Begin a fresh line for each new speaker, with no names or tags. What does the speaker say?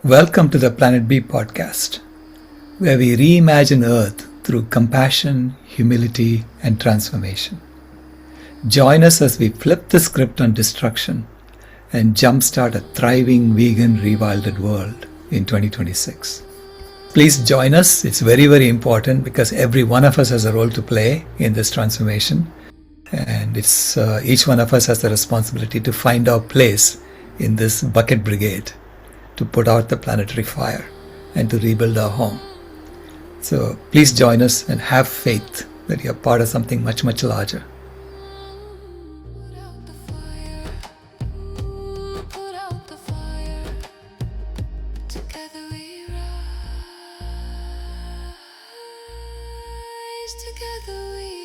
Welcome to the Planet B podcast, where we reimagine Earth through compassion, humility, and transformation. Join us as we flip the script on destruction and jumpstart a thriving, vegan, rewilded world in 2026. Please join us. It's very, very important because every one of us has a role to play in this transformation. And it's each one of us has the responsibility to find our place in this bucket brigade, to put out the planetary fire and to rebuild our home. So please join us and have faith that you're part of something much, much larger.
Together we